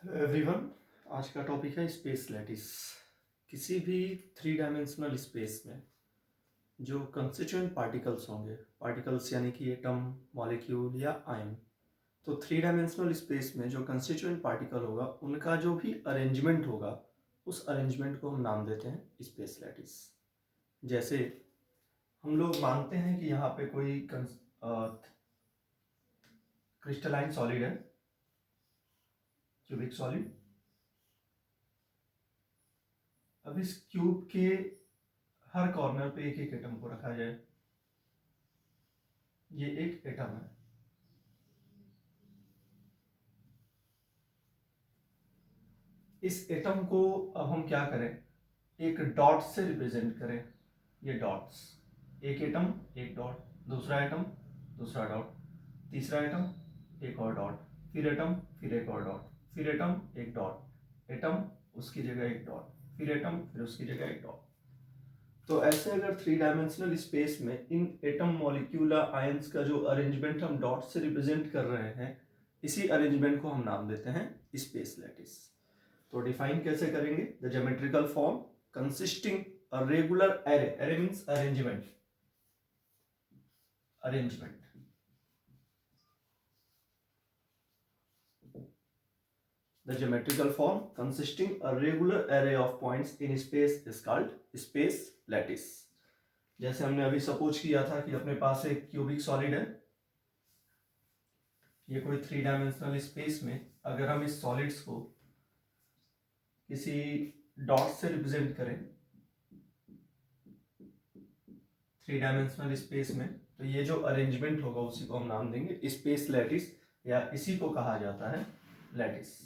Hello everyone. आज का topic है स्पेस लैटिस। किसी भी थ्री डायमेंशनल स्पेस में जो कंस्टिट्यूएंट पार्टिकल्स होंगे, पार्टिकल्स यानी कि एटम, मॉलिक्यूल या आयन, तो थ्री डायमेंशनल स्पेस में जो कंस्टिट्यूएंट पार्टिकल होगा उनका जो भी अरेंजमेंट होगा उस अरेंजमेंट को हम नाम देते हैं स्पेस लैटिस। जैसे हम लोग मानते हैं कि यहाँ पे कोई क्रिस्टलाइन सॉलिड है, क्यूबिक सॉलिड। अब इस क्यूब के हर कॉर्नर पे एक एक एटम को रखा जाए। ये एक एटम है। इस एटम को अब हम क्या करें, एक डॉट से रिप्रेजेंट करें। ये डॉट्स, एक एटम एक डॉट, दूसरा एटम दूसरा डॉट, तीसरा एटम एक और डॉट, फिर एटम फिर एक और डॉट, फिर एटम एक डॉट, एटम उसकी जगह एक डॉट, फिर एटम फिर उसकी जगह एक डॉट। तो ऐसे अगर थ्री डायमेंशनल स्पेस में इन एटम मॉलिक्यूलर आयंस का जो अरेंजमेंट हम डॉट से रिप्रेजेंट कर रहे हैं, इसी अरेंजमेंट को हम नाम देते हैं स्पेस लैटिस। तो डिफाइन कैसे करेंगे? The geometrical form consisting a regular array, array means arrangement, arrangement. The geometrical form consisting a regular array of points in space is called space lattice. जैसे हमने अभी सपोज किया था कि अपने पास एक क्यूबिक सॉलिड है। ये कोई थ्री डायमेंशनल स्पेस में अगर हम इस सॉलिड्स को किसी डॉट से रिप्रेजेंट करें थ्री डायमेंशनल स्पेस में, तो ये जो अरेंजमेंट होगा उसी को हम नाम देंगे स्पेस लैटिस, या इसी को कहा जाता है लैटिस।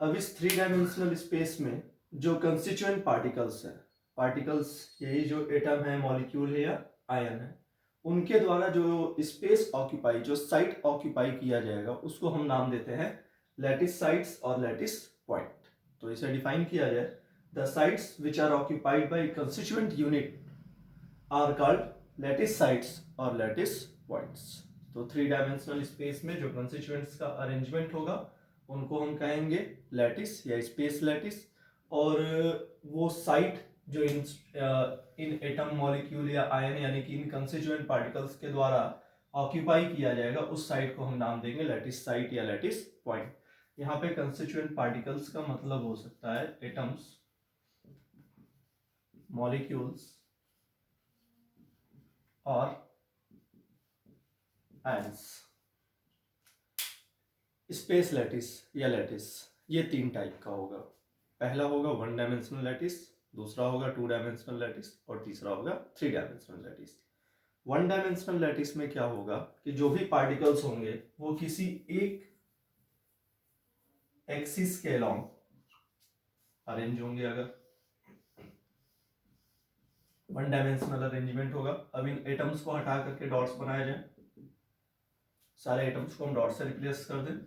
अब इस थ्री डायमेंशनल स्पेस में जो कंस्टिट्यूएंट पार्टिकल्स है, पार्टिकल्स यही जो एटम है, मॉलिक्यूल है या आयन है, उनके द्वारा जो स्पेस ऑक्यूपाई, जो साइट ऑक्यूपाई किया जाएगा उसको हम नाम देते हैं लैटिस साइट्स और लैटिस पॉइंट। तो इसे डिफाइन किया जाए, the sites which are occupied by constituent unit are called lattice sites और लैटिस पॉइंट्स। तो थ्री डायमेंशनल स्पेस में जो कंस्टिट्यूएंट्स का अरेंजमेंट होगा उनको हम कहेंगे लैटिस या स्पेस लैटिस, और वो साइट जो इन एटम, मॉलिक्यूल या आयन यानी कि इन कंस्टिट्यूएंट पार्टिकल्स के द्वारा ऑक्यूपाई किया जाएगा उस साइट को हम नाम देंगे लैटिस साइट या लैटिस पॉइंट। यहाँ पे कंस्टिट्यूएंट पार्टिकल्स का मतलब हो सकता है एटम्स, मॉलिक्यूल्स और आयंस। स्पेस लैटिस या लैटिस ये तीन टाइप का होगा। पहला होगा वन डायमेंशनल लैटिस, दूसरा होगा टू डायमेंशनल लैटिस और तीसरा होगा three dimensional lattice. One dimensional lattice में क्या होगा कि जो भी पार्टिकल्स होंगे वो किसी एक एक्सिस के अलोंग अरेंज होंगे। अगर वन डायमेंशनल अरेंजमेंट होगा, अब इन एटम्स को हटा करके डॉट्स बनाए जाए, सारे एटम्स को हम डॉट से रिप्लेस कर दें,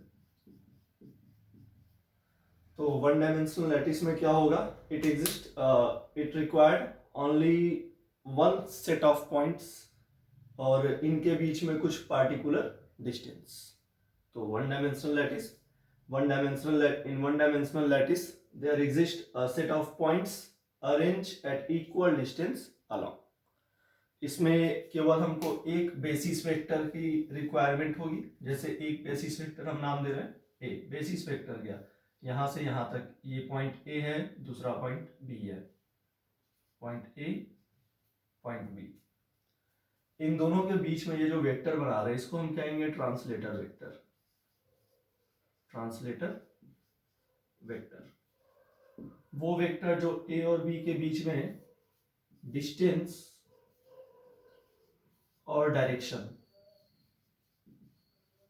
तो वन डायमेंशनल लैटिस में क्या होगा, it exist, it required only one set of points और इनके बीच में कुछ पार्टिकुलर डिस्टेंस। तो one dimensional lattice, in one dimensional lattice there exist a set of points arrange at equal distance along. इसमें केवल हमको एक बेसिस वेक्टर की रिक्वायरमेंट होगी। जैसे एक बेसिस वेक्टर हम नाम दे रहे हैं ए, बेसिस वेक्टर गया यहां से यहां तक, ये पॉइंट ए है, दूसरा पॉइंट बी है, पॉइंट ए पॉइंट बी। इन दोनों के बीच में ये जो वेक्टर बना रहे हैं इसको हम कहेंगे ट्रांसलेटर वेक्टर, ट्रांसलेटर वेक्टर। वो वेक्टर जो ए और बी के बीच में डिस्टेंस और डायरेक्शन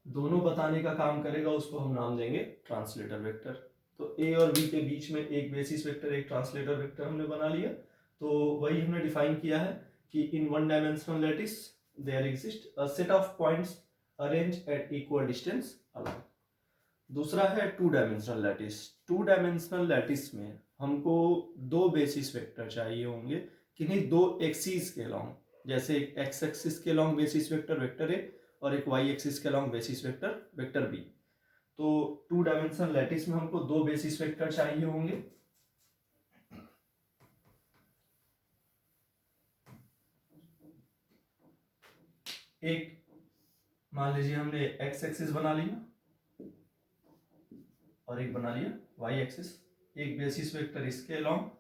दोनों बताने का काम करेगा, उसको हम नाम देंगे ट्रांसलेटर वेक्टर। तो ए और बी के बीच में एक बेसिस वेक्टर, एक ट्रांसलेटर वेक्टर हमने बना लिया। तो वही हमने डिफाइन किया है कि in one dimensional lattice there exist a set of points arrange at equal distance along. दूसरा है two dimensional lattice. Two dimensional lattice में हमको दो बेसिस वेक्टर चाहिए होंगे किन्हीं दो एक्सिस के अलोंग। जैसे एक एक्स एक्सिस के along basis vector vector A और एक वाई एक्सिस के along basis vector vector B. तो 2 डायमेंशनल लैटिस में हमको 2 बेसिस वेक्टर चाहिए होंगे। एक मान लीजिए हमने एक्स एक्सिस बना लिया और एक बना लिया वाई एक्सिस, एक बेसिस वेक्टर इसके अलोंग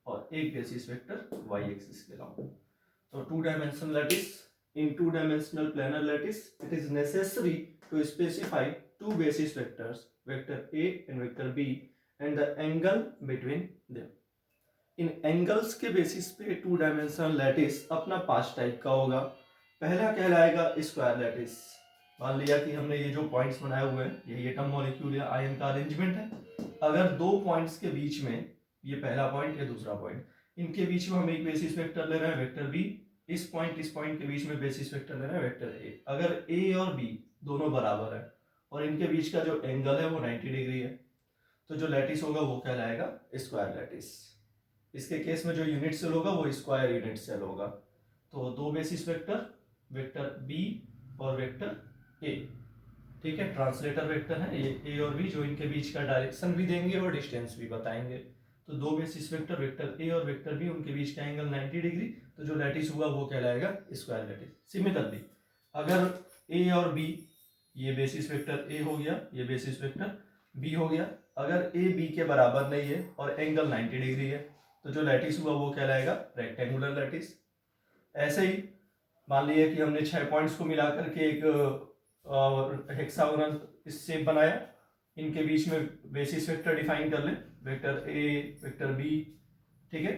और एक बेसिस वेक्टर वाई एक्सिस के अलोंग। तो 2 dimensional lattice, in 2 dimensional planar lattice it is necessary to specify 2 basis vectors, vector A and vector B, and the angle between them. In angles के basis पे 2 dimensional lattice अपना 5 type का होगा। पहला कहलाएगा square lattice. मान लिया कि हमने ये जो पॉइंट्स बनाए हुए हैं ये एटम मॉलिक्यूल या आयन का अरेंजमेंट है। अगर दो पॉइंट्स के बीच में, ये पहला पॉइंट या दूसरा पॉइंट, इनके बीच में हम एक बेसिस वेक्टर ले रहे हैं वेक्टर बी, इस पॉइंट के बीच में बेसिस वेक्टर ले रहे हैं वेक्टर ए। अगर ए और बी दोनों बराबर है और इनके बीच का जो एंगल है वो 90 डिग्री है, तो जो लैटिस होगा वो कहलाएगा स्क्वायर लैटिस। इसके केस में जो यूनिट सेल होगा वो स्क्वायर यूनिट सेल होगा। तो 2 बेसिस वेक्टर, वेक्टर बी और वेक्टर ए, ठीक है, ट्रांसलेटर वेक्टर है ये ए और बी, जो इनके बीच का डायरेक्शन भी देंगे और डिस्टेंस भी बताएंगे। तो 2 बेसिस वेक्टर, वेक्टर ए और वेक्टर बी, उनके बीच का एंगल 90 डिग्री, तो जो लैटिस हुआ वो कहलाएगा स्क्वायर लैटिस। सिमिलरली अगर ए और बी, ये बेसिस वेक्टर ए हो गया, ये बेसिस वेक्टर बी हो गया, अगर ए बी के बराबर नहीं है और एंगल 90 डिग्री है, तो जो लैटिस हुआ वो कहलाएगा रेक्टेंगुलर लैटिस। ऐसे ही मान लिया कि हमने 6 पॉइंट्स को मिलाकर के एक हेक्सागोनल शेप बनाया, इनके बीच में बेसिस वेक्टर डिफाइन कर लें, वेक्टर ए वेक्टर बी, ठीक है।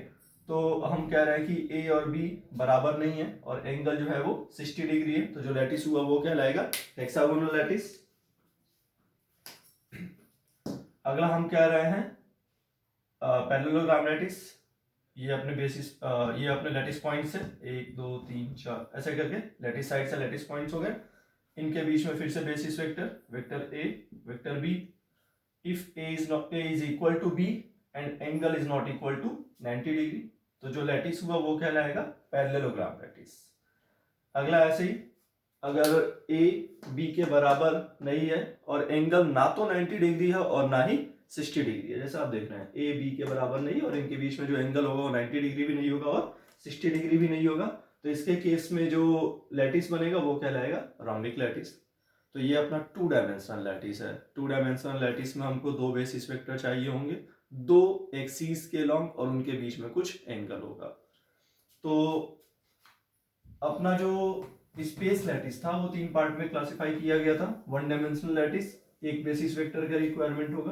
तो हम कह रहे हैं कि ए और बी बराबर नहीं है और एंगल जो है वो 60 डिग्री है, तो जो लैटिस हुआ वो कहलाएगा हेक्सागोनल लैटिस। अगला हम कह रहे हैं पैरेललोग्राम लैटिस। ये अपने बेसिस, ये अपने लैटिस पॉइंट्स है 1 2 3 4, ऐसे करके लैटिस साइड से लैटिस पॉइंट्स हो गए। इनके बीच में फिर से basis vector, vector A vector B, if A is equal to B and angle is not equal to 90 degree, तो जो लैटिस हुआ वो कहलाएगा पैरेललोग्राम लैटिस। अगला ऐसे ही अगर ए बी के बराबर नहीं है और एंगल ना तो 90 डिग्री है और ना ही 60 डिग्री है, जैसा आप देख रहे हैं ए बी के बराबर नहीं और इनके बीच में जो एंगल होगा वो 90 डिग्री भी नहीं होगा और 60 डिग्री भी नहीं होगा, तो इसके केस में जो लैटिस बनेगा वो कहलाएगा रोम्बिक लैटिस। तो ये अपना 2 डायमेंशनल लैटिस है। 2 डायमेंशनल लैटिस में हमको 2 बेसिस वेक्टर चाहिए होंगे, 2 एक्सिस के लॉन्ग और उनके बीच में कुछ एंगल होगा। तो अपना जो स्पेस लैटिस था वो 3 पार्ट में क्लासिफाई किया गया था। 1 डायमेंशनल लैटिस, एक बेसिस वेक्टर का रिक्वायरमेंट होगा।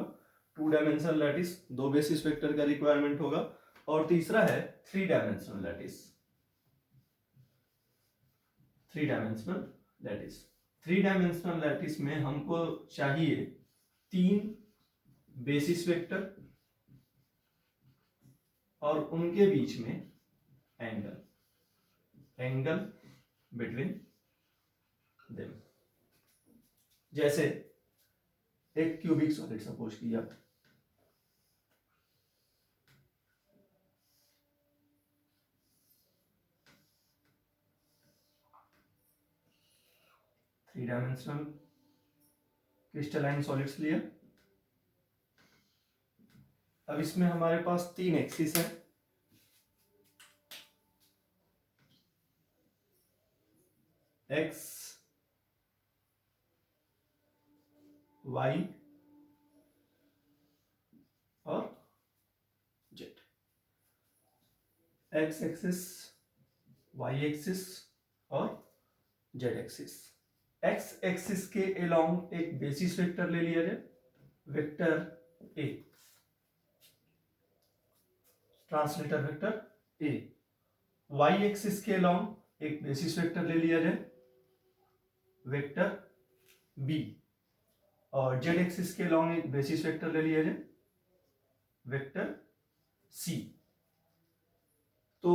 2 डायमेंशनल लैटिस, 2 बेसिस वेक्टर का रिक्वायरमेंट होगा। और तीसरा है 3 dimensional lattice. 3 dimensional lattice, 3 dimensional lattice में हमको चाहिए 3 बेसिस वेक्टर और उनके बीच में एंगल, एंगल बिटवीन देम। जैसे एक क्यूबिक सॉलिड सपोज किया, थ्री डायमेंशनल क्रिस्टलाइन सॉलिड्स लिया। अब इसमें हमारे पास 3 एक्सिस है, एक्स वाई और Z. X axis, Y axis और जेड एक्सिस। एक्स एक्सिस के अलोंग एक बेसिस वेक्टर ले लिया जाए, vector A, translator vector A. Y axis के अलोंग एक बेसिस वेक्टर ले लिया जाए, वेक्टर बी। और जेड एक्सिस के अलोंग एक बेसिस वेक्टर ले लिया जाए, वेक्टर सी। तो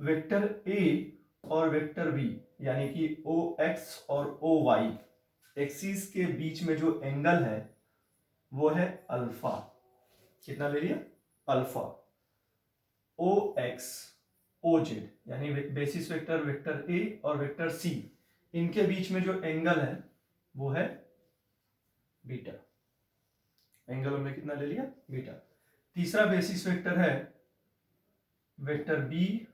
वेक्टर ए और वेक्टर बी यानी कि ओ एक्स और ओ वाई एक्सिस के बीच में जो एंगल है वो है अल्फा। कितना ले लिया? अल्फा। ओ एक्स ओ जेड यानी बेसिस वेक्टर वेक्टर ए और वेक्टर सी, इनके बीच में जो एंगल है वो है बीटा। एंगल हमने कितना ले लिया? बीटा। तीसरा बेसिस वेक्टर है वेक्टर बी,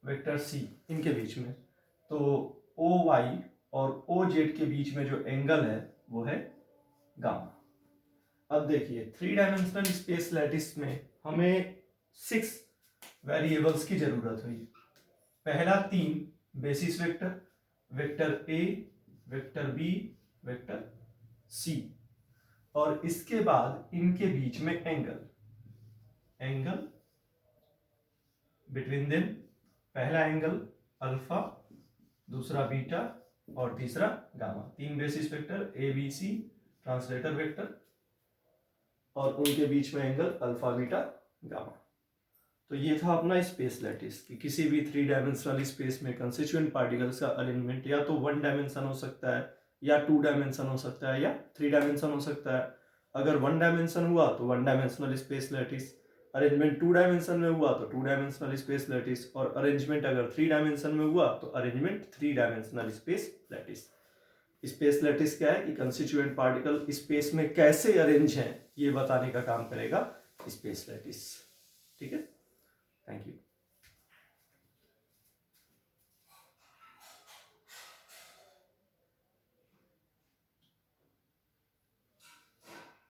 वेक्टर सी, इनके बीच में। तो ओ वाई और ओ जेड के बीच में जो एंगल है वो है गामा। अब देखिए, 3 डायमेंशनल स्पेस लैटिस में हमें 6 वेरिएबल्स की जरूरत हुई। पहला 3 basis vector, vector A, vector B, vector C, और इसके बाद इनके बीच में एंगल बिटवीन देम। पहला एंगल अल्फा, दूसरा बीटा और तीसरा gamma. 3 basis vector A B C translator vector, और उनके बीच में एंगल अल्फा बीटा गामा। तो ये था अपना स्पेस लैटिस कि किसी भी 3 डायमेंशनल स्पेस में कंस्टिट्यूएंट पार्टिकल्स का अरेंजमेंट या तो 1 डायमेंशन हो सकता है, या 2 डायमेंशन हो सकता है, या 3 डायमेंशन हो सकता है। अगर 1 डायमेंशन हुआ तो 1 dimensional space lattice, arrangement 2 dimension में हुआ तो 2 डायमेंशनल स्पेस लैटिस, और अरेंजमेंट अगर 3 डायमेंशन में हुआ तो arrangement 3 dimensional space lattice. Space lattice क्या है कि कंस्टिट्यूएंट पार्टिकल स्पेस में कैसे अरेंज हैं ये बताने का काम करेगा स्पेस लैटिस। ठीक है, थैंक यू।